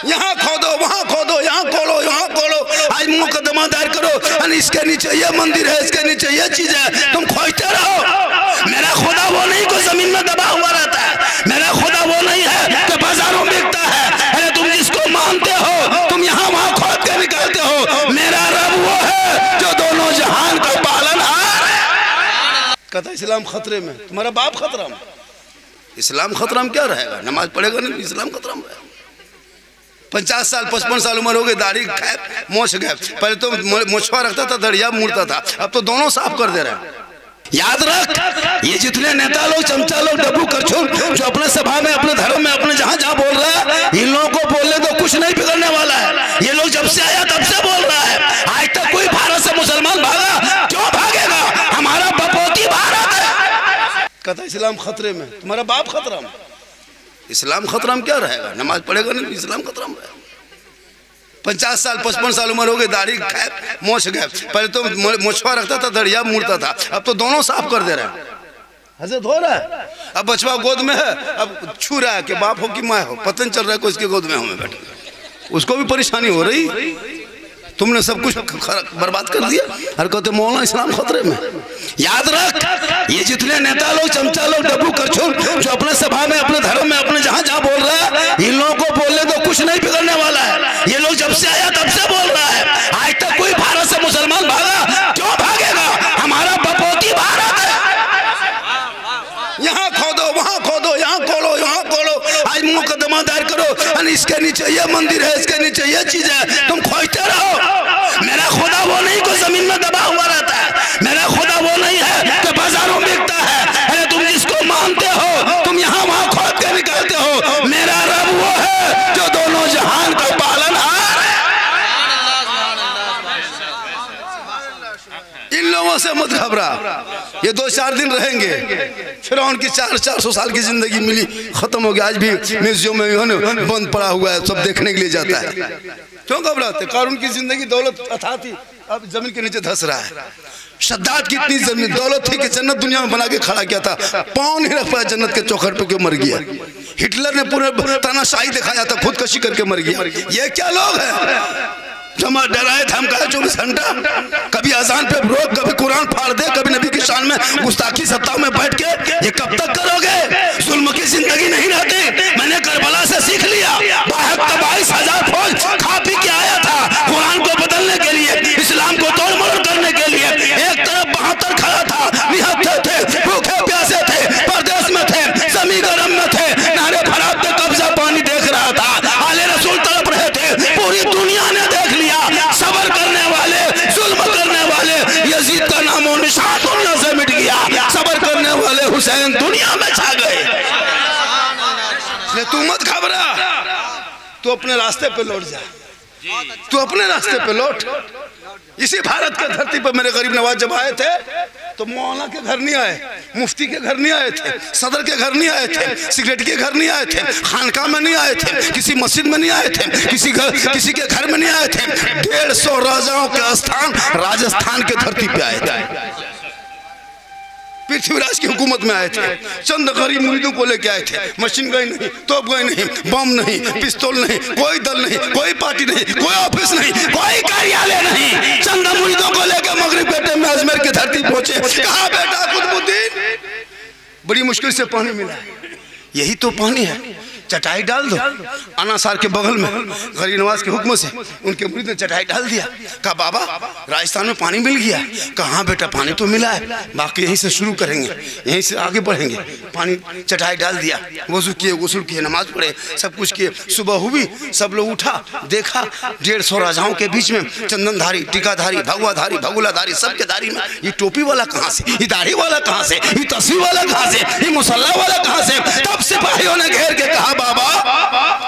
यहाँ खोदो, वहाँ खोदो, यहाँ खोलो, यहाँ खोलो, आज मुकदमा दायर करो, इसके नीचे ये मंदिर है, इसके नीचे ये चीज है, तुम खोजते रहो। मेरा खुदा वो नहीं को जमीन में दबा हुआ रहता है, मेरा खुदा वो नहीं है कि बाजारों में बिकता है। अरे तुम जिसको मानते हो तुम यहाँ वहाँ खोद के निकालते हो। मेरा रब वो है जो दोनों जहान का पालनहार है। कहता इस्लाम खतरे में, तुम्हारा बाप खतरा में। इस्लाम खतरा में क्या रहेगा? नमाज पढ़ेगा नहीं, इस्लाम खतरा में रहेगा। 50 साल 55 साल उम्र हो गई, दाढ़ी खैर मोछ गए। पहले तो मोछवा रखता था, दड़िया मुड़ता था, अब तो दोनों साफ कर दे रहे हैं। याद रख, ये जितने नेता लोग, चमचा लोग, डब्बू करछुल जो अपने सभा में, अपने धर्म में, अपने जहां जहां बोल रहा है, इन लोगों को बोलने दो, कुछ नहीं बिगड़ने वाला है। ये लोग जब से आया तब से बोल रहा है, आज तक कोई भारत से मुसलमान भागा? क्यों भागेगा? हमारा बपोती भारत है। कहता इस्लाम खतरे में, तुम्हारा बाप खतरा में। इस्लाम खतरा में क्या रहेगा? नमाज पढ़ेगा नहीं, इस्लाम खतरा में रहेगा। 50 साल 55 साल उम्र हो गई, दाढ़ी खैर मोछ गए। पहले तो मोछवा रखता था, दड़िया मुड़ता था, अब तो दोनों साफ कर दे रहे हैं। हजरत हो रहा है। अब बचवा गोद में है, अब छू रहा है कि बाप हो कि माँ हो, पता नहीं चल रहा है कोई इसके गोद में हमें बैठे, उसको भी परेशानी हो रही। तुमने सब कुछ बर्बाद कर दिया और कहते मौलाना इस्लाम खतरे में। याद रख, ये जितने नेता लोग, चमचा लोग, डब्बू करछुल जो अपने सभा में, अपने धर्म में, अपने जहां जहां बोल रहा है, इन लोगों को बोलने दो, कुछ नहीं बिगड़ने वाला है। ये लोग जब से आया तब से बोल रहा है, आज तक कोई भारत से मुसलमान भागा? क्यों भागेगा? हमारा बपोती भारत है। यहाँ खोदो, वहाँ खोदो, यहाँ खोलो, यहाँ खोलो, आज मुकदमा दायर करो, इसके नीचे ये मंदिर है, इसके नीचे ये चीज है, तुम खोजते रहो। मेरा खुदा वो नहीं को जमीन में दबा हुआ रहता है, मेरा खुदा वो नहीं है कि बाजारों में बिकता है। अरे तुम जिसको मानते हो तुम यहाँ वहाँ खोद के निकालते हो। मेरा रब वो है जो दोनों जहान का पालनहार है। इन लोगों से मत घबरा, ये 2-4 दिन रहेंगे, फिर उनकी 400 साल की जिंदगी मिली, खत्म हो गया। आज भी म्यूजियम में बंद पड़ा हुआ है, सब देखने के लिए जाता है। क्यों घबराते? कारून की जिंदगी दौलत अथाह थी, अब जमीन के नीचे धंस रहा है। शद्दाद की इतनी जमीन दौलत थी कि जन्नत दुनिया में बना के खड़ा किया था, पाँव नहीं रख पाया जन्नत के चौखट पे, क्यों मर गया। हिटलर ने पूरे तानाशाही दिखाया था, खुदकशी करके मर गया। ये क्या लोग हैं? जमा डराए धमकाए 24 घंटा, कभी अजान पे रोक, कभी कुरान फाड़ दे, कभी नबी की शान में गुस्ताखी सत्ता में बैठ के। ये कब तक करोगे? जुल्म की जिंदगी नहीं रहती। मैंने करबला से सीख लिया, 22,000 फौज खा पी के आया था कुरान को बदलने के लिए, इस्लाम को तोड़ मरोड़ करने के लिए। एक तरफ 72 खड़ा था, निहत्थे थे, भूखे प्यासे थे, परदेश में थे, जमी गरम में थे, नारे फराब पे कब्जा पानी देख रहा था, आले रसूल तड़प रहे थे, पूरी दुनिया ने देख लिया। सबर करने वाले, जुल्म करने वाले, यजीद का नामो निशान दुनिया से मिट गया। सबर करने वाले हुसैन दुनिया में छा गए। तू मत घबरा, तू अपने रास्ते पे लौट जा, तू अपने रास्ते पे लौट। इसी भारत के धरती पर मेरे गरीब नवाज जब आए थे तो मौलाना के घर नहीं आए, मुफ्ती के घर नहीं आए थे, सदर के घर नहीं आए थे, सिगरेट के घर नहीं आए थे, खानका में नहीं आए थे, किसी मस्जिद में नहीं आए थे, किसी के घर में नहीं आए थे। 150 राजाओं के स्थान राजस्थान के धरती पे आए थे, पृथ्वीराज की हुकूमत में आए थे। चंद गरीब मुरीदों को लेके आए थे, मशीन गई नहीं, तोप गई नहीं, बम नहीं, पिस्तौल नहीं, कोई दल नहीं, कोई पार्टी नहीं, कोई ऑफिस नहीं, कोई कार्यालय नहीं। चंद मुरीदों को लेकर मगरिब के टाइम में अजमेर की धरती पहुंचे। कहा बेटा कुतुबुद्दीन, बड़ी मुश्किल से पानी मिला, यही तो पानी है, चटाई डाल दो। अनासार के बगल में गरीब नवाज के हुक्म से उनके मुरीद ने चटाई डाल दिया। कहा बाबा राजस्थान में पानी मिल गया। कहा बेटा पानी तो मिला है, बाकी यहीं से शुरू करेंगे, यहीं से आगे बढ़ेंगे। पानी चटाई डाल दिया, वजू किए, गुस्ल किए, नमाज पढ़े, सब कुछ किए। सुबह हुई, सब लोग उठा, देखा 150 राजाओं के बीच में चंदनधारी, टीकाधारी, भगवाधारी, भगुलाधारी, सबके धारी में ये टोपी वाला कहाँ से, ये दाढ़ी वाला कहाँ से, ये तस्वीर वाला कहाँ से, ये मुसल्ला वाला कहाँ से। तब सिपाहियों ने घेर के कहा बाबा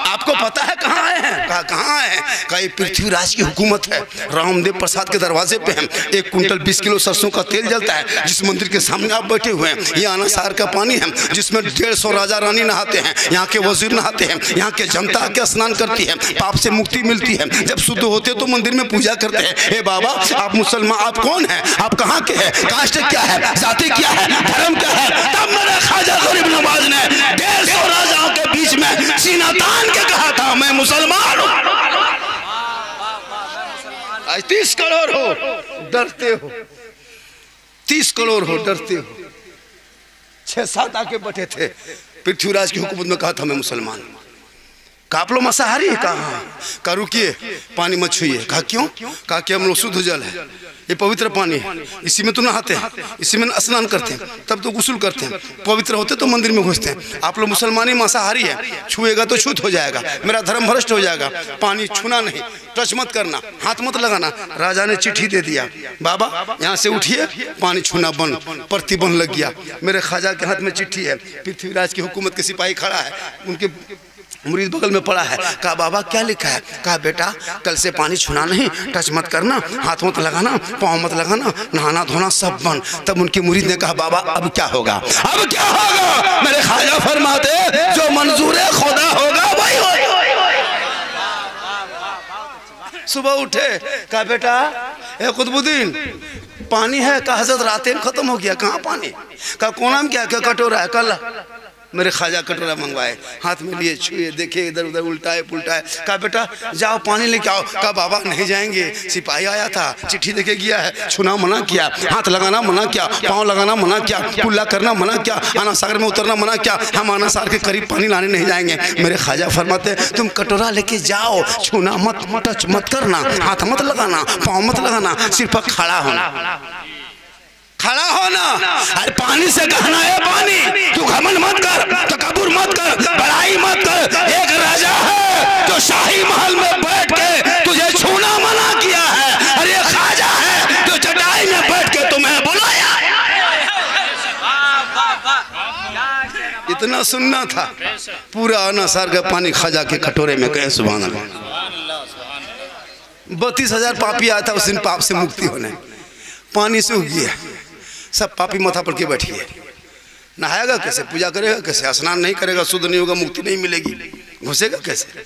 आपको पता है कहाँ आए हैं? कहा कहाँ आए हैं? कहा ये पृथ्वीराज की हुकूमत है, रामदेव प्रसाद के दरवाजे पे हम। 1 कुंटल 20 किलो सरसों का तेल जलता है, जिस मंदिर के सामने आप बैठे हुए हैं। ये अनासार का पानी है जिसमें 150 राजा रानी नहाते हैं, यहाँ के वजीर नहाते हैं, यहाँ के जनता आके स्नान करती है, पाप से मुक्ति मिलती है। जब शुद्ध होते तो मंदिर में पूजा करते हैं। हे बाबा आप मुसलमान, आप कौन है, आप कहाँ के हैं, कास्ट क्या है, जाति क्या है, धर्म क्या है। तब मेरे ख्वाजा गरीब नवाज ने 150 राजाओं के बीच में सीना तान के कहा था मैं मुसलमान हूँ। 30 करोड़ हो डरते हो, 30 करोड़ हो डरते हो। 6-7 आके बैठे थे। पृथ्वीराज की हुकूमत में कहा था मैं मुसलमान। कहा आप लोग मांसाहारी है? कहा रुकिए पानी मत छुइए। कहा क्यों? कहा कि हम लोग शुद्ध जल है, ये पवित्र पानी है, इसी में तो नहाते हैं, इसी में स्नान करते हैं, तब तो गुस्ल करते हैं, पवित्र होते तो मंदिर में घुसते हैं। आप लोग मुसलमानी मांसाहारी है, छुएगा तो छूत हो जाएगा, मेरा धर्म भ्रष्ट हो जाएगा। पानी छूना नहीं, टच मत करना, हाथ मत लगाना। राजा ने चिट्ठी दे दिया, बाबा यहाँ से उठिए, पानी छूना बंद, प्रतिबंध लग गया। मेरे ख्वाजा के हाथ में चिट्ठी है, पृथ्वीराज की हुकूमत के सिपाही खड़ा है, उनके मुरीद बगल में पड़ा है। कहा बाबा क्या लिखा है? कहा बेटा कल से पानी छूना नहीं, टच मत करना, हाथ मत लगाना, पाँव मत लगाना, नहाना धोना सब बंद। तब उनके मुरीद ने कहा बाबा अब क्या होगा? अब क्या होगा? मेरे ख्वाजा फरमाते जो मंजूर खुदा होगा वही होगा। सुबह उठे, कहा बेटा ए कुतुबुद्दीन पानी है? कहा हजरत रात खत्म हो गया। कहाँ पानी? कहा कोना में क्या कटोरा है? कल मेरे ख्वाजा कटोरा मंगवाए, हाथ में लिए, छुए, देखे, इधर उधर उल्टाए पुलटाए। कहा बेटा जाओ पानी लेके आओ। कहा बाबा नहीं जाएंगे, सिपाही आया था, चिट्ठी देके गया है, छूना मना किया, हाथ लगाना मना किया, पाँव लगाना मना किया, कुल्ला करना मना किया, आना सागर में उतरना मना किया, हम आना सागर के करीब पानी लाने नहीं जाएंगे। मेरे ख्वाजा फरमाते तुम कटोरा लेके जाओ, छूना मत, टच मत करना, हाथ मत लगाना, पाँव मत लगाना, सिर्फ खड़ा होना, खड़ा होना। अरे पानी से कहना है पानी, तू घमंड मत कर, तकब्बुर मत कर, बड़ाई मत कर। एक राजा है जो शाही महल में बैठ के तुझे छूना मना किया है, और ये ख्वाजा है जो चटाई में बैठ के तुम्हें बुलाया। इतना सुनना था, पूरा अनासार का पानी ख्वाजा के कटोरे में। कहे सुभान अल्लाह। 32,000 पापी आया था उस दिन पाप से मुक्ति होने। पानी सूख गया, सब पापी माथा पर के बैठिए। नहाएगा कैसे? पूजा करेगा कैसे? स्नान नहीं करेगा, शुद्ध नहीं होगा, मुक्ति नहीं मिलेगी, घुसेगा कैसे?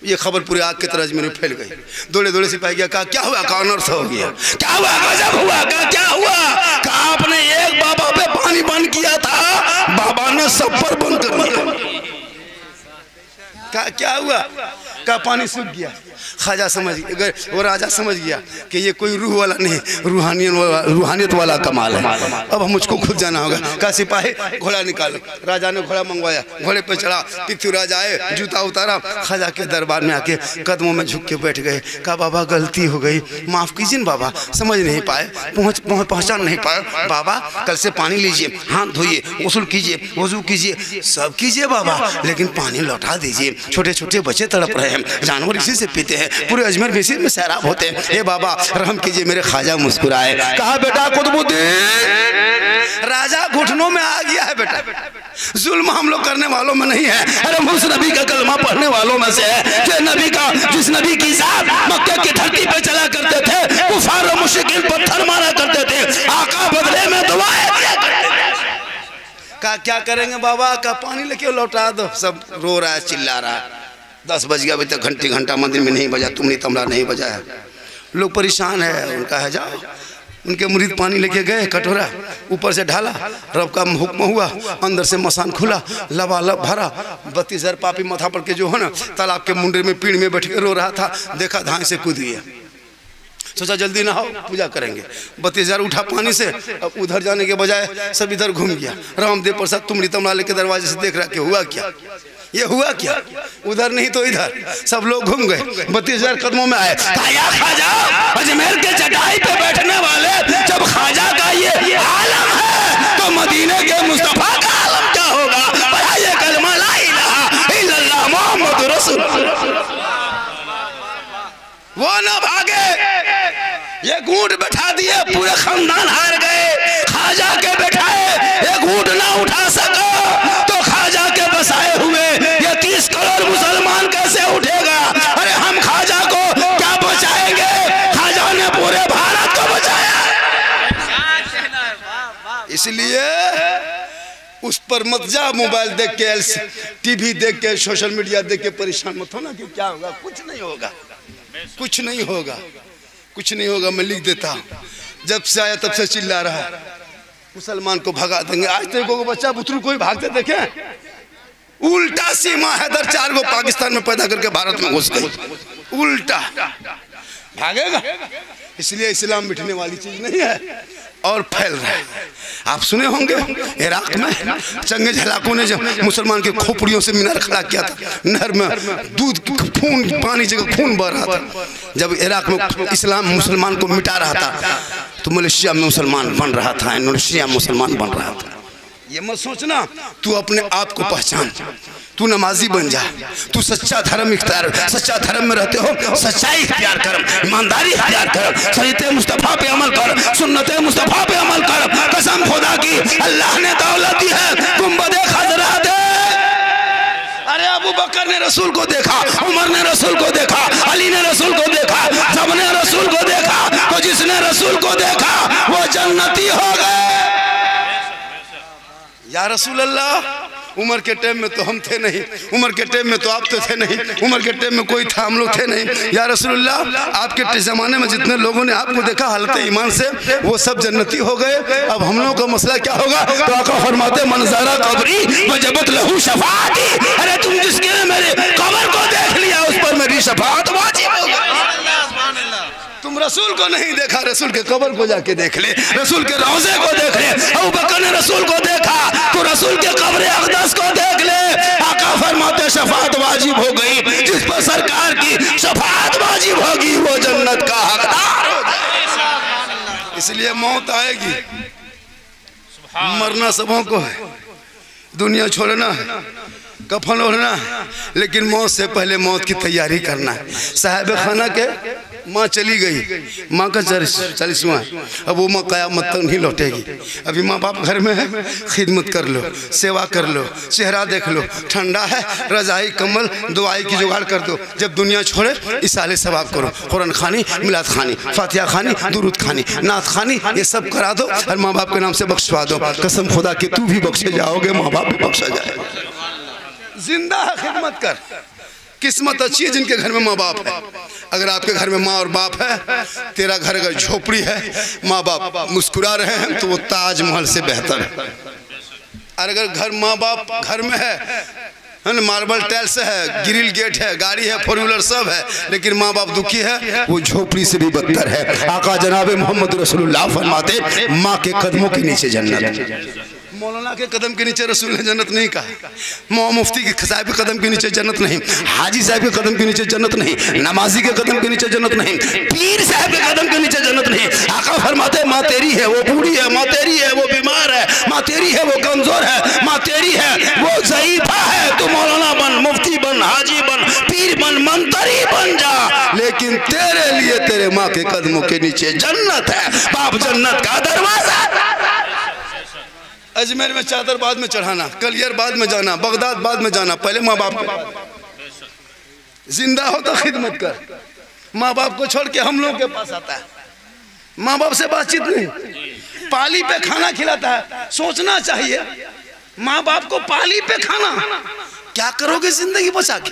ये खबर पूरे आग के तरह में फैल गई। दौड़े दौड़े सिपाही गया, कहा क्या हुआ? कहा अनर्थ हो गया। क्या हुआ? गजब हुआ। कहा क्या हुआ? कहा आपने एक बाबा पे पानी बंद किया था, बाबा ने सब पर बंद कर दिया। कहा क्या हुआ? कहा पानी सूख गया। ख्वाजा समझ गया, वो राजा समझ गया कि ये कोई रूह वाला नहीं, रूहानियत वाला कमाल है, अब मुझको खुद जाना होगा। कहा सिपाही घोड़ा निकालो। राजा ने घोड़ा मंगवाया, घोड़े पे चढ़ा, पृथ्वीराज आए, जूता उतारा, ख्वाजा के दरबार में आके कदमों में झुक के बैठ गए। कहा बाबा गलती हो गई, माफ़ कीजिए बाबा, समझ नहीं पाए, पहचान नहीं पाए। बाबा कल से पानी लीजिए, हाथ धोइए, गुस्ल कीजिए, वजू कीजिए, सब कीजिए बाबा, लेकिन पानी लौटा दीजिए। छोटे छोटे बच्चे तड़प रहे हैं, जानवर इसी से पीते हैं, पूरे अजमेर में इसी में सैराब होते हैं, हे बाबा रहम कीजिए। मेरे ख्वाजा मुस्कुराए। कहा बेटा कुतुबुद्दीन राजा घुटनों में आ गया है बेटा, जुल्म हम लोग करने वालों में नहीं है, अरे उस नबी का कलमा पढ़ने वालों में से है, जो नबी का, जिस नबी की जात मक्के की धरती पे चला करते थे, कुफार और मुश्रिकीन पत्थर मारा करते थे, आका बदले में दुआएं दिया करते थे। कहा क्या करेंगे बाबा? का पानी लेके लौटा दो। सब रो रहा है, चिल्ला रहा है। 10 बज गया, अभी तक घंटा मंदिर में नहीं बजा, तुमने तमला नहीं बजाया। लोग परेशान है, उनका है जाओ। उनके मुरीद पानी लेके गए, कटोरा ऊपर से ढाला, रब का हुक्म हुआ, अंदर से मसान खुला, लबालब भरा। 32,000 पापी माथा पर के जो है ना, तालाब के मुंडे में पीड़ में बैठ के रो रहा था, देखा धान से कूद गया। सोचा जल्दी ना हो, पूजा करेंगे। 32,000 उठा पानी से, अब उधर जाने के बजाय सब इधर घूम गया। रामदेव प्रसाद तुमरी तमला लेके दरवाजे से देख रहा कि हुआ क्या, ये हुआ क्या, उधर नहीं तो इधर, सब लोग घूम गए। 32,000 कदमों में आए। ख्वाजा अजमेर के चटाई पे बैठने वाले, जब ख्वाजा का ये आलम है तो मदीने के मुस्तफा का आलम क्या होगा? पढ़ाइए कलमा ला इलाहा इल्लल्लाह मुहम्मद रसूलुल्लाह। वो न भागे, ये घूंट बैठा दिए, पूरे खानदान हार गए। ख्वाजा के बैठाए, ये घूंट ना उठा सका तो ख्वाजा के बसाए हुए ये 30 करोड़ मुसलमान कैसे उठेगा? अरे हम ख्वाजा को क्या बचाएंगे? ख्वाजा ने पूरे भारत को बचाया। इसलिए उस पर मत जा, मोबाइल देख के, टीवी देख के, सोशल मीडिया देख के परेशान मत होना कि क्या होगा। कुछ नहीं होगा, कुछ नहीं होगा, कुछ नहीं होगा। मैं लिख देता हूँ, जब से आया तब से चिल्ला रहा है मुसलमान को भगा देंगे। आज तक को बच्चा बुतरू कोई भागते देखे? उल्टा सीमा हैदर 4 गो पाकिस्तान में पैदा करके भारत में घुस गए। उल्टा भागेगा। इसलिए इस्लाम मिटने वाली चीज नहीं है और फैल रहा है। आप सुने होंगे इराक में चंगे झलाकों ने जब मुसलमान के खोपड़ियों से मीनार खड़ा किया था, नहर में दूध खून पानी जगह खून बह रहा था। जब इराक में इस्लाम मुसलमान को मिटा रहा था तो मलेशिया में मुसलमान बन रहा था, इंडोनेशिया में मुसलमान बन रहा था। ये मत सोचना तू अपने आप को पहचान, तू नमाजी बन जा, तू सच्चा धर्म इख्तियार, सच्चा धर्म में रहते हो सच्चाई इख्तियार कर, ईमानदारी इख्तियार कर, शरीयत मुस्तफा पे अमल कर, सुन्नत मुस्तफा पे अमल कर। कसम खुदा की अल्लाह ने दौलत दी है, गुंबद खजरा दे। अरे अबू बकर ने रसूल को देखा, उमर ने रसूल को देखा, अली ने रसूल को देखा, सब ने रसूल को देखा, तो जिसने रसूल को देखा वो जन्नती हो गए। या रसूल अल्लाह, उमर के टाइम में तो हम थे नहीं, उमर के टाइम में तो आप तो थे नहीं, उमर के टाइम में कोई था, हम लोग थे नहीं। या रसूलुल्लाह, आपके ज़माने में जितने लोगों ने आपको देखा हालत ईमान से, वो सब जन्नती हो गए। अब हम लोगों का मसला क्या होगा? तो आका फरमाते मंज़रा कब्री वजबत लहू शफाअती। अरे तुम जिसके मेरे कब्र को देख लिया उस पर मेरी शफाअत वाजिब हो गई। तुम रसूल को नहीं देखा, रसूल के कब्र को जाके देख ले, रसूल के रोज़े को देख ले। अबू बकर ने रसूल को देखा तो रसूल के कब्र अक़दस को देख ले। आका फरमाते शफाअत वाजिब हो गई, जिस पर सरकार की शफाअत वाजिब होगी वो जन्नत का हकदार हो जाए। इसलिए मौत आएगी, मरना सबों को है, दुनिया छोड़ना है, कफन ओढ़ना है, लेकिन मौत से पहले मौत की तैयारी करना है। साहिब खाना के माँ चली गई, माँ का 40वां, अब वो माँ क़यामत तक नहीं लौटेगी। अभी माँ बाप घर में है, खिदमत कर लो, सेवा कर लो, चेहरा देख लो, ठंडा है रज़ाई कम्बल दुआई की जुगाड़ कर दो। जब दुनिया छोड़े इसाले सवाब करो, कुरान खानी, मिलाद खानी, फातिहा खानी, दुरूद खानी, नात खानी, ये सब करा दो और माँ बाप के नाम से बख्शवा दो। कसम खुदा कि तू भी बख्शे जाओगे, माँ बाप भी बख्शा जाएगा। जिंदा है खिदमत कर। किस्मत अच्छी है जिनके घर में माँ बाप है। अगर आपके घर में माँ और बाप है, तेरा घर अगर झोपड़ी है, माँ बाप मुस्कुरा रहे हैं तो वो ताजमहल से बेहतर है। और अगर घर माँ बाप घर में है ना, मार्बल टाइल्स है, ग्रिल गेट है, गाड़ी है, फोर व्हीलर सब है, लेकिन माँ बाप दुखी है, वो झोपड़ी से भी बदतर है। आका जनाब मोहम्मद रसूलुल्लाह फरमाते माँ के कदमों के नीचे जन्नत। मौलाना के कदम के नीचे रसूल ने जन्नत नहीं कहा, मुफ्ती के साहब के कदम के नीचे जन्नत नहीं, हाजी साहब के कदम के नीचे जन्नत नहीं, नमाजी के कदम के नीचे जन्नत नहीं, पीर साहब के कदम के नीचे जन्नत नहीं। आका फरमाते माँ तेरी है वो बूढ़ी है, माँ तेरी है वो बीमार है, माँ तेरी है वो कमजोर है, माँ तेरी है वो ज़ईफा है। तू मौलाना बन, मुफ्ती बन, हाजी बन, पीर बन, मंतरी बन जा, लेकिन तेरे लिए तेरे माँ के कदमों के नीचे जन्नत है। बाप जन्नत का दरवाजा। अजमेर में चादर बाद में चढ़ाना, कलियर बाद में जाना, बगदाद बाद में जाना, पहले माँ बाप जिंदा हो तो खिदमत कर। माँ बाप को छोड़ के हम लोग के पास आता है, माँ बाप से बातचीत नहीं, पाली पे खाना खिलाता है। सोचना चाहिए माँ बाप को पाली पे खाना, क्या करोगे जिंदगी बचा के?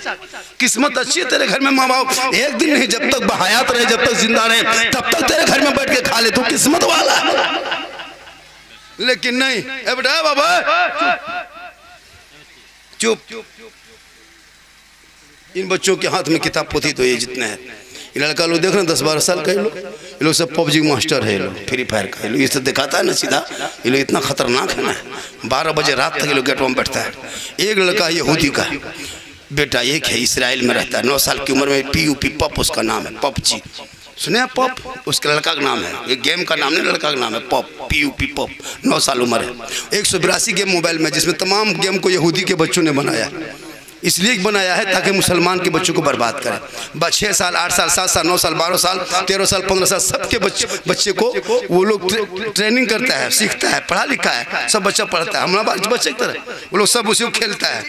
किस्मत अच्छी है तेरे घर में माँ बाप एक दिन नहीं, जब तक बहयात रहे, जब तक जिंदा रहे, तब तक तेरे घर में बैठ के खा ले, तू किस्मत वाला है। लेकिन नहीं, ए बेटा बाबा चुप। इन बच्चों के हाथ में किताब पोथी तो ये जितने हैं, ये लड़का लोग देख रहे हैं 10-12 साल का, ये लोग सब पबजी मास्टर है, ये लोग फ्री फायर का, ये लोग इससे दिखाता है ना सीधा, ये लोग इतना खतरनाक है ना। 12 बजे रात तक ये लोग गेट में बैठता है। एक लड़का यहूदी का बेटा एक है, इसराइल में रहता है, 9 साल की उम्र में, PUP पप उसका नाम है, पबजी सुने पप, उसके लड़का का नाम है, ये गेम का नाम नहीं, लड़का का नाम है पप, PUP पप, 9 साल उम्र है। 182 गेम मोबाइल में, जिसमें तमाम गेम को यहूदी के बच्चों ने बनाया, इसलिए बनाया है ताकि मुसलमान के बच्चों को बर्बाद करें। 6 साल, 8 साल, 7 साल, 9 साल, 12 साल, 13 साल, 15 साल, सबके बच्चे को वो लोग ट्रेनिंग करता है, सीखता है, पढ़ा लिखा है, सब बच्चा पढ़ता है, हमारा बच्चे की तरह वो लोग सब उसी को खेलता है।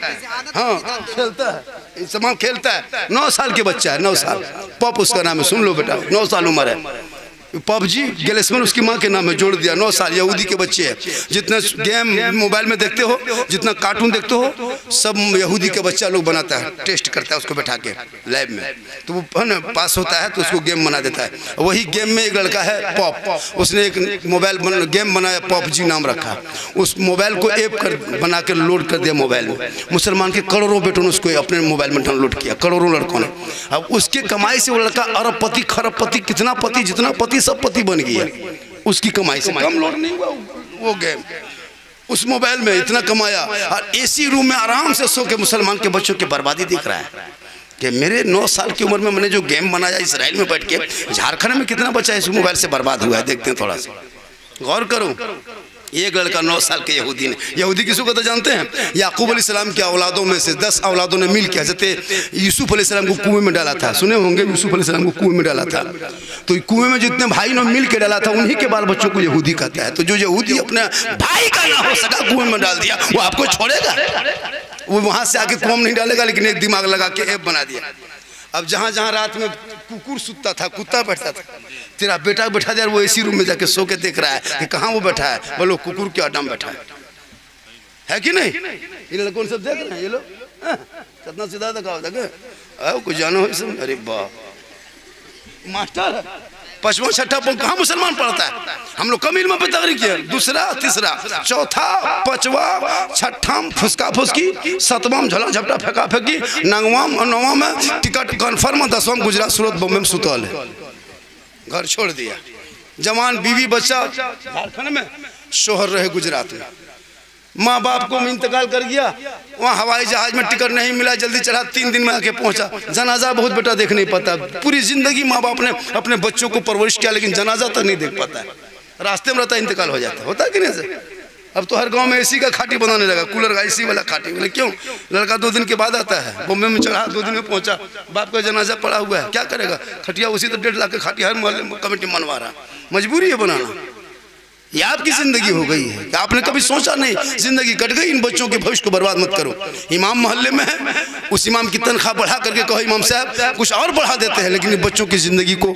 हाँ खेलता है, तमाम खेलता है। 9 साल के बच्चा है, 9 साल, पप उसका नाम है, सुन लो बेटा, 9 साल उम्र है। पबजी गैलेसमन उसकी माँ के नाम है, जोड़ दिया। 9 साल यहूदी के बच्चे हैं। जितना गेम मोबाइल में देखते हो, जितना कार्टून देखते हो, सब यहूदी के बच्चा लोग बनाता है, टेस्ट करता है उसको बैठा के लैब में, तो वो है ना पास होता है तो उसको गेम बना देता है। वही गेम में एक लड़का है पॉप, उसने एक मोबाइल गेम बनाया, पबजी नाम रखा। उस मोबाइल को ऐप बना कर लोड कर दिया मोबाइल में। मुसलमान के करोड़ों बेटों ने उसको अपने मोबाइल में डाउनलोड किया, करोड़ों लड़कों ने। अब उसके कमाई से वो लड़का अरबपति खरबपति, कितना पति, जितना पति सब पति बन गया उसकी कमाई से। कम लोड नहीं हुआ वो गेम, उस मोबाइल में इतना कमाया। और एसी रूम में आराम से सो के मुसलमान के बच्चों की बर्बादी देख रहा है कि मेरे 9 साल की उम्र में मैंने जो गेम बनाया इसराइल में बैठ के, झारखंड में कितना बच्चा इस मोबाइल से बर्बाद हुआ है, देखते हैं थोड़ा सा गौर करो। एक लड़का 9 साल के यहूदी ने, यहूदी किसको कहते जानते हैं? याकूब अलैहिस्सलाम की औलादों में से 10 औलादों ने मिल के हज़रत यूसुफ अलैहिस्सलाम को कुएं में डाला था। सुने होंगे यूसुफ अलैहिस्सलाम को कुएं में डाला था, तो कुएं में जितने भाई ने मिल के डाला था उन्हीं के बाल बच्चों को यहूदी कहता है। तो जो यहूदी अपने भाई का ना हो सका कुएं में डाल दिया, वो आपको छोड़ेगा? वो वहाँ से आके कुएं में नहीं डालेगा, लेकिन एक दिमाग लगा के ऐप बना दिया। अब जहाँ जहाँ रात में कुकुर सुतता था, कुत्ता बैठता था, तेरा बेटा बैठा दिया, वो एसी रूम में जाके सो के देख रहा है कि कहाँ वो बैठा है, बोलो कुकुर के अड्डा में बैठा है कि नहीं? ये लड़कों सब देख रहे हैं, ये लोग कितना सीधा दिखाओ देखे कुछ जानो है। अरे वाह मास्टर 5वां 6ठा कहाँ मुसलमान पढ़ता है? हम लोग कम इल्म पे तकरीर किया, 2रा 3रा 4था 5वां 6ठा फुसका फुसकी, 7वां झला झपटा फेंका फेंकी, 9वां में टिकट कन्फर्म, 10वां गुजरात सूरत बॉम्बे में सुतल है, घर छोड़ दिया। जवान बीवी बच्चा झारखंड में, शोहर रहे गुजरात में। माँ बाप को इंतकाल कर गया, वहाँ हवाई जहाज में टिकट नहीं मिला, जल्दी चढ़ा, 3 दिन में आके पहुँचा। जनाजा बहुत बेटा देख नहीं पाता, पूरी जिंदगी माँ बाप ने अपने बच्चों को परवरिश किया, लेकिन जनाजा तक नहीं देख पाता है, रास्ते में रहता इंतकाल हो जाता। होता है कि नहीं सर? अब तो हर गांव में एसी का खाटी बनाने लगा, कूलर का एसी वाला खाटी। बोले क्यों? लड़का 2 दिन के बाद आता है, बॉम्बे में चढ़ा, 2 दिन में पहुंचा, बाप का जनाजा पड़ा हुआ है, क्या करेगा? खटिया उसी तो 1.5 लाख की खाटी हर मोहल्ले में कमेटी मनवा रहा, मजबूरी है बनाना। ये आपकी जिंदगी हो गई है, आपने कभी सोचा नहीं, जिंदगी कट गई। इन बच्चों के भविष्य को बर्बाद मत करो। इमाम मोहल्ले में है, उस इमाम की तनख्वाह बढ़ा करके कहो इमाम साहब कुछ और बढ़ा देते हैं, लेकिन बच्चों की जिंदगी को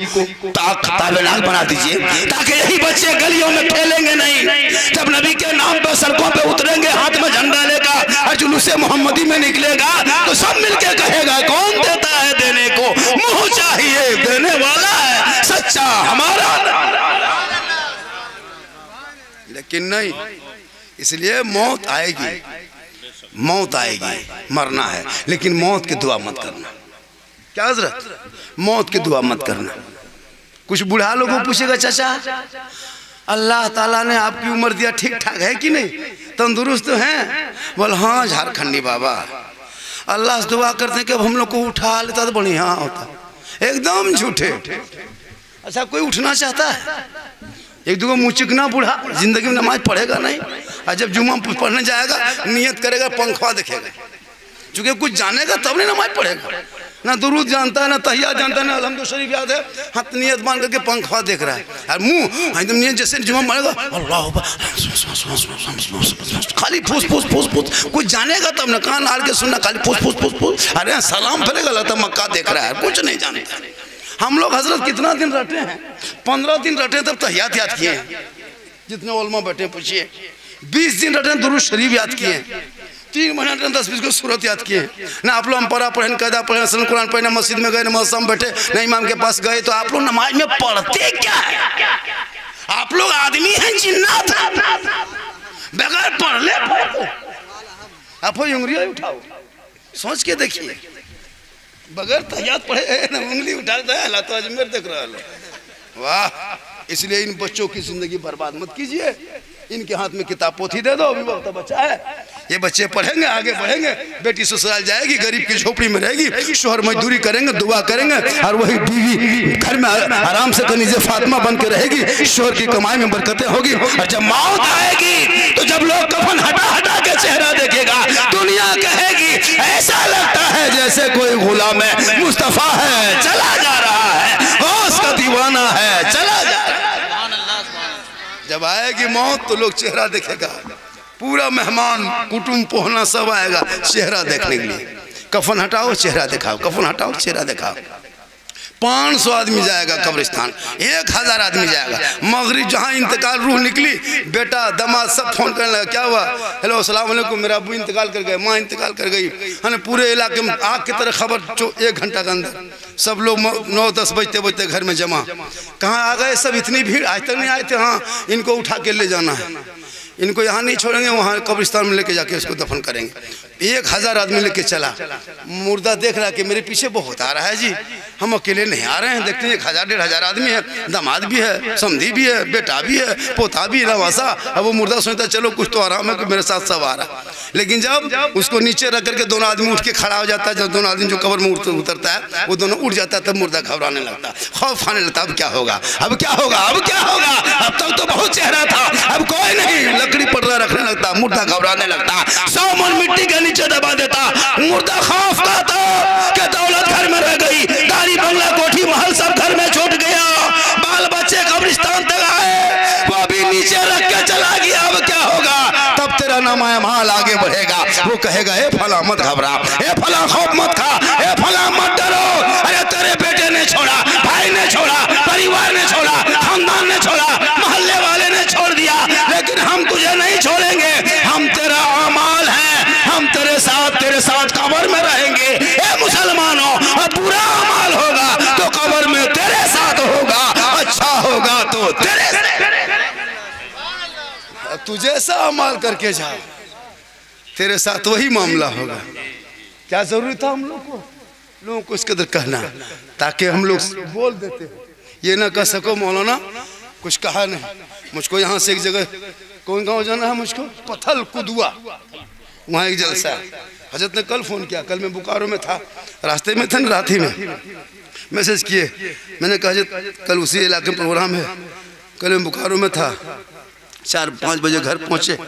ताबेदार बना दीजिए, ताकि यही बच्चे गलियों में खेलेंगे नहीं। जब नबी के नाम पर सड़कों पे उतरेंगे, हाथ में झंडा लेगा और जुलूसे मोहम्मदी में निकलेगा, तो सब मिलके कहेगा कौन देता है देने को, मुँह चाहिए देने वाला है सच्चा हमारा। लेकिन नहीं, इसलिए मौत आएगी, मौत आएगी, मरना है, लेकिन मौत की दुआ मत करना। क्या हजरत? मौत की दुआ मत करना। कुछ बूढ़ा लोगों को पूछेगा चाचा अल्लाह ताला ने आपकी उम्र दिया, ठीक ठाक है कि नहीं, तंदुरुस्त तो हैं? बोल हाँ झारखंडी बाबा, अल्लाह से दुआ करते हैं कि अब हम लोग को उठा लेता तो बढ़िया होता। एकदम झूठे। अच्छा कोई उठना चाहता है? एक दो मुँह चिकना बूढ़ा जिंदगी में नमाज पढ़ेगा नहीं, और जब जुम्मा पढ़ने जाएगा नियत करेगा, पंखवा देखेगा, चूँकि कुछ जानेगा तब नहीं नमाज पढ़ेगा। ना दुरूद जानता है, ना तहिया जानता है, ना अलहम्दुलिल्लाह शरीफ याद है, हाथ नियत बांध करके पंखवा देख रहा है, और मुँह एकदम नियत जैसे जुम्मा पढ़ेगा अल्लाह खाली फूस फूस फूस फूस, कुछ जानेगा तब ना, कान आड़ के सुनना, खाली फूस फूस फूस फूस। अरे सलाम फैलेगा लगता मक्का देख रहा है, कुछ नहीं जानता। हम लोग हजरत कितना दिन रटे हैं? 15 दिन रटे तब तहियात याद किए हैं, जितने उलमा बैठे पूछिए। 20 दिन रटे दुरूद शरीफ याद किए, 3 महीने रटे 10-20 को सूरत याद किए। ना आप लोग अम्परा पढ़े, कायदा पढ़े, सन कुरान पढ़े, ना मस्जिद में गए, ना मौसम में बैठे, ना इमाम के पास गए, तो आप लोग नमाज में पढ़ते क्या है? आप लोग आदमी हैं जिन्नात, बगैर पढ़ ले आप उंगलियां उठाओ, सोच के देखिए, बगैर तहियात पढ़े ना उंगली उठाता है, अल्लाह तो अजमेर देख रहा है। वाह! इसलिए इन बच्चों की जिंदगी बर्बाद मत कीजिए, इनके हाथ में किताब पोथी दे दो, अभी वक्त बच्चा है, ये बच्चे पढ़ेंगे, आगे बढ़ेंगे, बेटी ससुराल जाएगी, गरीब की झोपड़ी में रहेगी, शोहर मजदूरी करेंगे, दुआ करेंगे, और वही बीवी घर में आराम से कनीज़े फातिमा बन के रहेगी, शोहर की कमाई में बरकतें होगी। और जब मौत आएगी तो जब लोग कफन हटा हटा के चेहरा देखेगा, दुनिया कहेगी ऐसा लगता है जैसे कोई गुलाम है मुस्तफा है चला जा रहा है, गौस का दीवाना है चला जा रहा है। जब आएगी मौत तो लोग चेहरा देखेगा, पूरा मेहमान कुटुंब पोहना सब आएगा चेहरा देखने के लिए। कफन हटाओ चेहरा दिखाओ, कफन हटाओ चेहरा दिखाओ। 500 आदमी जाएगा कब्रिस्तान, 1000 आदमी जाएगा। मगरिब जहाँ इंतकाल रूह निकली, बेटा दामाद सब फोन करने लगा, क्या हुआ, हेलो अस्सलाम वालेकुम, मेरा अबू इंतकाल कर गए, माँ इंतकाल कर गई है ना। पूरे इलाके में आग की तरह खबर 1 घंटा के अंदर सब लोग 9-10 बजते बजते घर में जमा। कहाँ आ गए सब, इतनी भीड़, आज तक नहीं आए थे। हाँ, इनको उठा के ले जाना है, इनको यहाँ नहीं छोड़ेंगे, वहाँ कब्रिस्तान में लेके जाके इसको दफन करेंगे। 1000 आदमी लेके चला। मुर्दा देख रहा है कि मेरे पीछे बहुत आ रहा है जी, हम अकेले नहीं आ रहे हैं। देखते हैं 1000-1500 आदमी है, दामाद भी है, समधी भी है, बेटा भी है, पोता भी है, नवासा। अब वो मुर्दा सोचता चलो कुछ तो आराम है कि मेरे साथ सब आ रहा। लेकिन जब उसको नीचे रख करके दोनों आदमी उठ के खड़ा हो जाता है, जब दोनों आदमी जो कब्र में उतरता है वो दोनों उठ जाता है, तब मुर्दा घबराने लगता है, खौफ आने लगता है। अब क्या होगा, अब क्या होगा, अब क्या होगा, अब तक तो बहुत चेहरा था, अब कोई नहीं। लकड़ी पटरा रखने लगता, मुर्दा घबराने लगता, 100 मन मिट्टी के नीचे दबा देता। मुर्दा खौफ का था कि दौलत घर में रह गई, गाड़ी बंगला कोठी महल सब घर में छूट गया, बाल बच्चे कब्रिस्तान तक आए, वो भी नीचे रख के चला गया। अब क्या होगा, तब तेरा नाम माल आगे बढ़ेगा। वो कहेगा ए फला मत घबरा, ए फला खौफ मत खा, ए फला मत डरो। अरे तेरे बेटे ने छोड़ा, भाई ने छोड़ा, परिवार ने छोड़ा, खानदान ने छोड़ा, मोहल्ले वाले ने छोड़ दिया, लेकिन हम तुझे नहीं छोड़ेंगे। हम तेरा अमाल है, हम तेरे साथ कब्र में रहेंगे। ए मुसलमानों, अब बुरा अमाल होगा तो कब्र में तेरे साथ होगा, अच्छा होगा तो तेरे साथ। तुझे ऐसा अमाल करके जा, तेरे साथ वही मामला होगा। क्या जरूरी था हम लोगों को इस कदर कहना, ताकि हम लोग बोल देते, ये ना कह सको मौलाना कुछ कहा नहीं। मुझको यहाँ से एक जगह कौन गांव जाना है, मुझको पथल कुदुआ, वहाँ एक जलसा है। हजरत ने कल फ़ोन किया, कल मैं बोकारो में था, रास्ते में था ना, रात ही में मैसेज किए। मैंने कहा हजरत कल उसी इलाके में प्रोग्राम है, कल मैं बोकारो में था, 4-5 बजे घर पहुँचे,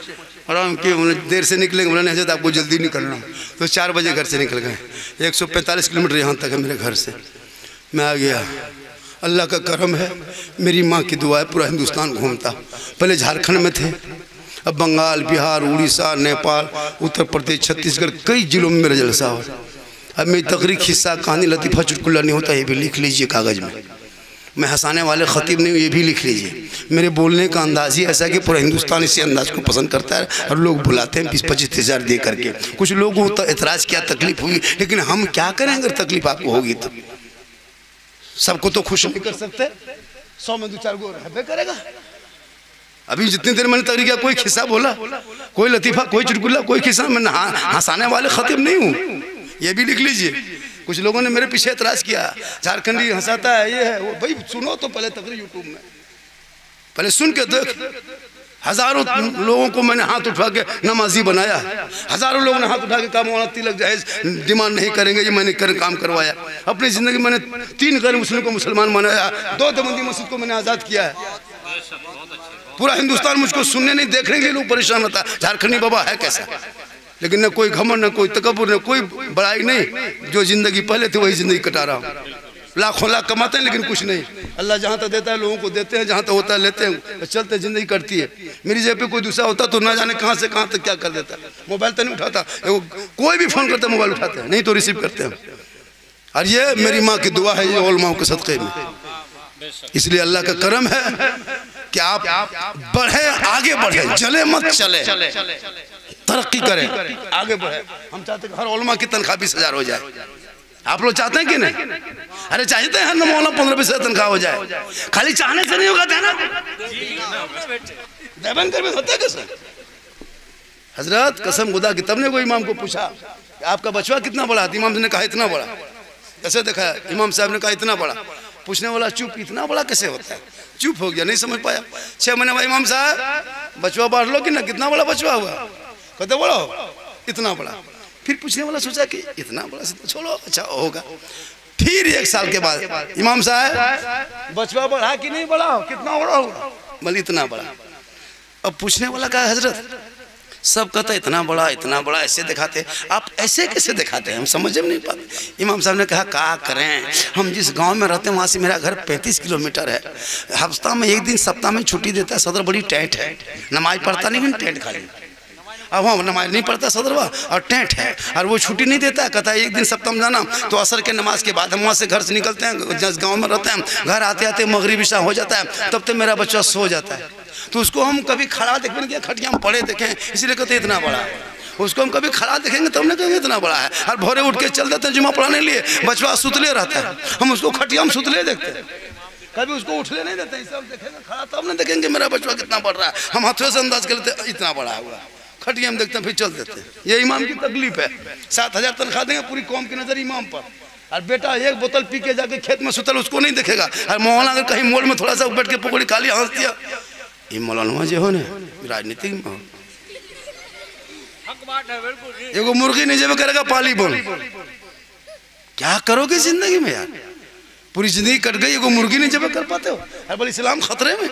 आराम किए। उन्हें देर से निकलेंगे, बोला नहीं हजरत आपको जल्दी निकलना, तो 4 बजे घर से निकल गए। 145 किलोमीटर यहाँ तक है मेरे घर से। मैं आ गया, अल्लाह का करम है, मेरी माँ की दुआ है, पूरा हिंदुस्तान घूमता। पहले झारखंड में थे, अब बंगाल, बिहार, उड़ीसा, नेपाल, उत्तर प्रदेश, छत्तीसगढ़, कई जिलों में मेरा जलसा हो। अब मेरी तकरीर, हिस्सा, कहानी, लतीफ़ा, चुटकुला नहीं होता, ये भी लिख लीजिए कागज़ में। मैं हंसाने वाले ख़तीब नहीं हूँ, ये भी लिख लीजिए। मेरे बोलने का अंदाज़ ही ऐसा है कि पूरा हिंदुस्तान इसी अंदाज़ को पसंद करता है, और लोग बुलाते हैं 20-25 हज़ार दे करके। कुछ लोगों को एतराज़ किया, तकलीफ़ हुई, लेकिन हम क्या करें अगर तकलीफ़ आपको होगी तो? सबको तो खुश नहीं कर सकते, 100 में 2-4 गो रहबे करेगा। अभी जितनी देर मैंने तकरीर किया, कोई खिस्सा बोला, कोई लतीफ़ा, कोई चुटकुला, कोई खिस्सा। मैं हंसाने वाले ख़तीब नहीं हूँ, ये भी लिख लीजिए। कुछ लोगों ने मेरे पीछे एतराज़ किया, झारखंडी हंसाता है, ये है वो। भाई सुनो तो पहले तकरीर यूट्यूब में, पहले सुन के देख। हज़ारों लोगों को मैंने हाथ उठा के नमाजी बनाया, हज़ारों लोगों ने हाथ उठा के कहा मौलाना तिलक जहेज डिमांड नहीं करेंगे, ये मैंने काम करवाया। अपनी ज़िंदगी मैंने 3 गैर मुस्लिम को मुसलमान बनाया, 2 देवबंदी मस्जिद को मैंने आज़ाद किया है। पूरा हिंदुस्तान मुझको सुनने नहीं, देखने के लिए लोग परेशान होता है, झारखंडी बाबा है कैसा। लेकिन न कोई घमंड, न कोई तकब्बुर, न कोई बड़ाई नहीं। जो ज़िंदगी पहले थी वही ज़िंदगी कटा रहा हूँ। लाखों लाख कमाते हैं लेकिन कुछ नहीं। अल्लाह जहाँ तक देता है लोगों को देते हैं, जहाँ तक होता है लेते हैं, चलते ज़िंदगी करती है। मेरी जेब पे कोई दूसरा होता तो ना जाने कहाँ से कहाँ तक क्या कर देता। मोबाइल तो नहीं उठाता, कोई भी फ़ोन करता मोबाइल उठाते हैं, नहीं तो रिसीव करते हैं। और ये मेरी माँ की दुआ है, ये उलमाओं के सदक़े में। इसलिए अल्लाह का करम है कि आप बढ़े, आगे बढ़े, जले मत चले, तरक्की करें, आगे बढ़े। हम चाहते हैं हर उलमा की तनख्वाह 20,000 हो जाए। आप लोग चाहते हैं कि नहीं? अरे चाहते हैं हर मौलाना 15-20 हज़ार तनख्वाह हो जाए। खाली चाहने से नहीं होगा, देना देवन कर में होता है कैसे? हजरत कसम खुदा की, तब ने कोई इमाम को पूछा आपका बचवा कितना बड़ा है? इमाम ने कहा इतना बड़ा। कैसे देखा? इमाम साहब ने कहा इतना बड़ा। पूछने वाला चुप, इतना बड़ा कैसे होता है? चुप हो गया, नहीं समझ पाया। 6 महीने बाद इमाम साहब बचवा बांट लो कि ना, कितना बड़ा बचवा हुआ? कहते बड़ा हो, इतना बड़ा। फिर पूछने वाला सोचा कि इतना बड़ा, छोड़ो अच्छा होगा। फिर 1 साल के बाद इमाम साहब बचवा बढ़ा कि नहीं बढ़ा, कितना बड़ा होगा? बोले इतना बड़ा। अब पूछने वाला कहा हजरत सब कहता है इतना बड़ा ऐसे दिखाते, आप ऐसे कैसे दिखाते हैं, हम समझ में नहीं पाते। इमाम साहब ने कहा क्या करें, हम जिस गांव में रहते हैं वहाँ से मेरा घर 35 किलोमीटर है। हफ्ता में 1 दिन सप्ताह में छुट्टी देता है, सदर बड़ी टेंट है, नमाज पढ़ता नहीं, टेंट खाली। अब वहाँ नमाज नहीं पढ़ता सदरवा और टेंट है और वो छुट्टी नहीं देता, कहता है एक दिन सप्तम जाना। तो असर के नमाज के बाद हम वहाँ से घर से निकलते हैं, जिस गाँव में रहते हैं, घर आते आते मगरिब इशा हो जाता है, तब तक मेरा बच्चा सो जाता है। तो उसको हम कभी खड़ा देखेंगे क्या, खटिया में पड़े देखें, इसलिए कहते इतना बड़ा है। उसको हम कभी खड़ा देखेंगे तब नहीं कहेंगे इतना बड़ा है। और भोरे उठ के चल देते हैं जुम्मा पढ़ाने लिए, बचवा सुतले रहता है, हम उसको खटिया में सुतले देखते हैं, कभी उसको उठले नहीं देते। सब देखेंगे खड़ा तब नहीं देखेंगे मेरा बचवा कितना बढ़ रहा है, हम हाथों से अंदाज कर लेते इतना बड़ा हुआ, खटिया में देखते हैं फिर चल देते हैं। ये इमाम की तकलीफ है। 7,000 तनख्वाह देंगे, पूरी कौम की नजर इमाम पर, और बेटा एक बोतल पी के जाके खेत में सुतल उसको नहीं देखेगा। और मौलाना अगर कहीं मोड़ में थोड़ा सा बैठ के पकौड़ी खा लिया, हंस दिया, ये मौलाना जो हो ना राजनीतिक में एगो मुर्गी नहीं जब करेगा पाली बोल, क्या करोगे जिंदगी में यार, पूरी जिंदगी कट गई, एगो मुर्गी नहीं जब कर पाते हो। अरे बोले इस्लाम खतरे में,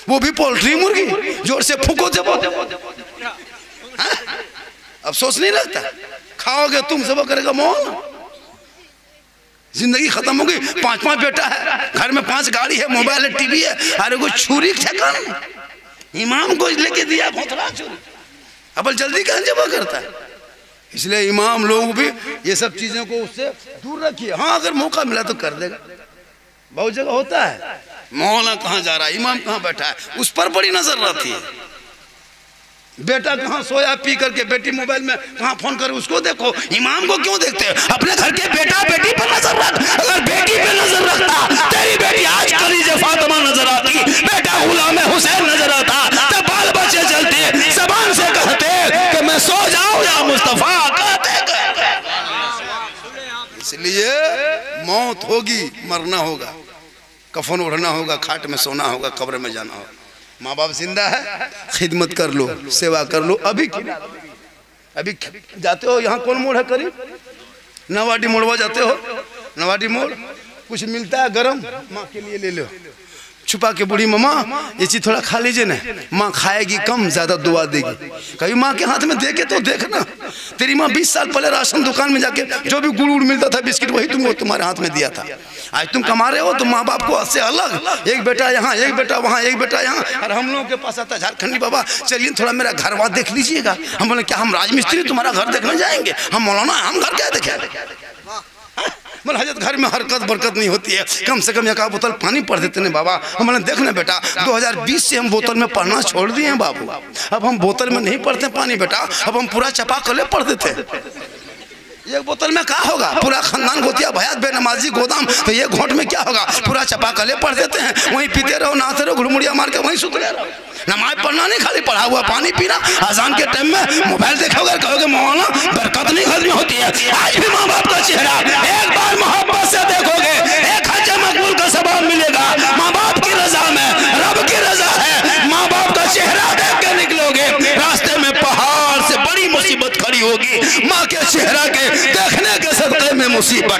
वो भी पोल्ट्री मुर्गी, जोर से फूको जब अफसोस नहीं लगता, खाओगे तुम जब करेगा मौन, जिंदगी खत्म हो गई। 5-5 बेटा है, घर में 5 गाड़ी है, मोबाइल है, टीवी है, अरे कोई छुरी ठेकाना इमाम को लेके दिया भोतरा छुरी, अब जल्दी कहाँ जमा करता है। इसलिए इमाम लोग भी ये सब चीजों को उससे दूर रखिए। हाँ अगर मौका मिला तो कर देगा, बहुत जगह होता है, मौलाना कहाँ जा रहा है, इमाम कहाँ बैठा है, उस पर बड़ी नजर रहती है। बेटा कहाँ सोया पी करके, बेटी मोबाइल में कहाँ फोन करे, उसको देखो, इमाम को क्यों देखते हैं। अपने घर के बेटा बेटी पर नजर रख, अगर बेटी पे नजर रखता, तेरी बेटी आज खदीजा फातिमा नजर आती, बेटा गुलाम हुसैन नजर आता, तब बाल बच्चे चलते जबान से कहते कि मैं सो जाऊं या मुस्तफा कहते। इसलिए मौत होगी, मरना होगा, कफन ओढ़ना होगा, खाट में सोना होगा, कब्र में जाना होगा। माँ बाप जिंदा है, खिदमत कर लो, सेवा कर लो। अभी जाते हो, यहाँ कौन मोड़ है करीब, नवाडी मोड़वा जाते हो, नवाडी मोड़ कुछ मिलता है गरम, माँ के लिए ले लो, छुपा के, बूढ़ी मम्मा ये चीज थोड़ा खा लीजिए ना, माँ खाएगी कम ज्यादा दुआ देगी। कभी माँ के हाथ में देके तो देखना, तेरी माँ 20 साल पहले राशन दुकान में जाके जो भी गुड़ मिलता था, बिस्किट, वही तुमको तुम्हारे हाथ में दिया था। आज तुम कमा रहे हो तो माँ बाप को से अलग, एक बेटा यहाँ, एक बेटा वहाँ, एक बेटा यहाँ। और हम लोगों के पास आता झारखंडी, बाबा चलिए थोड़ा मेरा घर वार देख लीजिएगा। हम बोले क्या हम राजमिस्त्री तुम्हारा घर देखने जाएंगे, हम मौलाना हम घर क्या देखें। बोले हजरत घर में हरकत बरकत नहीं होती है, कम से कम एक बोतल पानी पढ़ देते हैं बाबा। हम बोले देखना बेटा 2020 से हम बोतल में पढ़ना छोड़ दिए हैं बाबू, अब हम बोतल में नहीं पढ़ते पानी बेटा, अब हम पूरा चपा कले पढ़ देते हैं। एक बोतल में क्या होगा, पूरा खानदान गोतिया भयात बेनमाजी गोदाम, तो ये घोट में क्या होगा, पूरा चपा कले पढ़ देते हैं, वहीं पीते रहो, नहाते रहो, घुड़मुड़िया मार के वहीं सुतले रहो। नमाज पढ़ना नहीं, खाली पढ़ा हुआ पानी पीना, अजान के टाइम में मोबाइल देखोगे, कहोगे मौलाना बरकत नहीं खत्म होती है। आज भी माँ बाप का चेहरा एक बार मोहब्बत से देखोगे, एक हज मकबूल का सवाब मिलेगा। माँ बाप की रजा में रब की रजा है, माँ बाप का चेहरा देख के निकलोगे, रास्ते में पहाड़ से बड़ी मुसीबत खड़ी होगी, माँ के चेहरा के देखने के सदक़े में मुसीबत।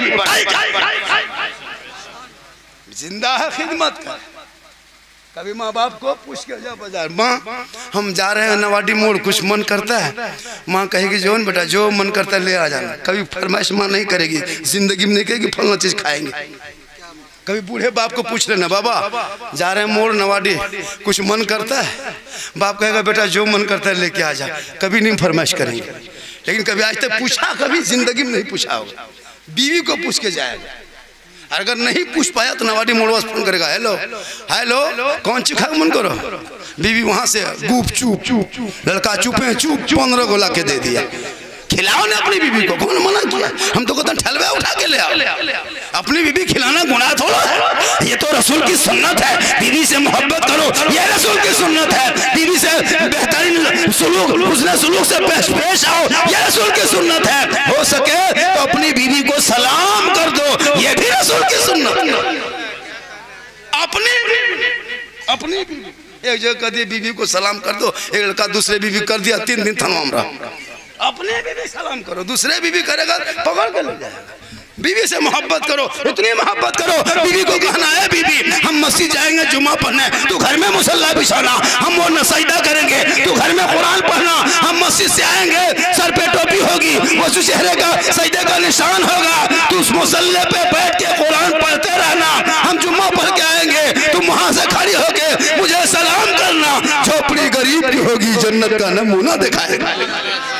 जिंदा है खिदमत का। कभी माँ बाप को पूछ के जाओ बाजार, माँ हम जा रहे हैं नवाडी मोड़, कुछ मन करता है, माँ कहेगी जो बेटा जो मन करता है ले आ जाना। कभी फरमाइश माँ नहीं करेगी, जिंदगी में नहीं कहेगी फलना चीज खाएंगे। कभी बूढ़े बाप को पूछ लेना, बाबा जा रहे हैं मोड़ नवाडी, कुछ मन करता है, बाप कहेगा बेटा जो मन करता है लेके आ जा। कभी नहीं फरमाइश करेंगे, लेकिन कभी आज तक पूछा, कभी जिंदगी में नहीं पूछा होगा। बीवी को पूछ के जाएगा, अगर नहीं पूछ पाया तो नवाडी मोड़वा फोन करेगा, हेलो हेलो कौन चीखा मन करो, बीवी वहां से गुप चुप चुप, लड़का चुपे चुप 15 गोला के दे दिया। खिलाओ ना अपनी बीवी को, कौन मना किया, हम तो कहते ठलवे उठा के ले आओ। अपनी बीवी खिलाना गुनाह थोड़ा है, ये तो रसूल की सुन्नत है। बीवी से मोहब्बत करो, ये रसूल की सुन्नत है। बीवी से बेहतरीन सुलूक, उसने सुलूक से पेश आओ, ये रसूल की सुन्नत है। हो सके तो अपनी बीवी को सलाम कर दो, ये भी रसूल की सुन्नत है। अपनी बीवी एक जगह कह दिए बीवी को सलाम कर दो, एक लड़का दूसरे बीवी कर दिया, 3 दिन थाना में रहा। अपने बीवी सलाम करो, दूसरे बीवी करेगा पकड़ के ले जाएगा। बीवी से मोहब्बत करो, उतनी मोहब्बत करो। बीवी को कहना है बीबी हम मस्जिद जाएंगे जुम्मा पढ़ने, तू घर में मुसल्ला बिछाना, हम वो नसैदा करेंगे, तू घर में कुरान पढ़ना। हम मस्जिद से आएंगे, सर पे टोपी होगी, वो चेहरे का सजदे का निशान होगा, तू उस मुसल्ले पे बैठ के कुरान पढ़ते रहना। हम जुम्मा पढ़ के आएंगे, तुम वहां से खड़ी होके मुझे सलाम करना। झोपड़ी गरीब की होगी, जन्नत का नमूना दिखाएगा।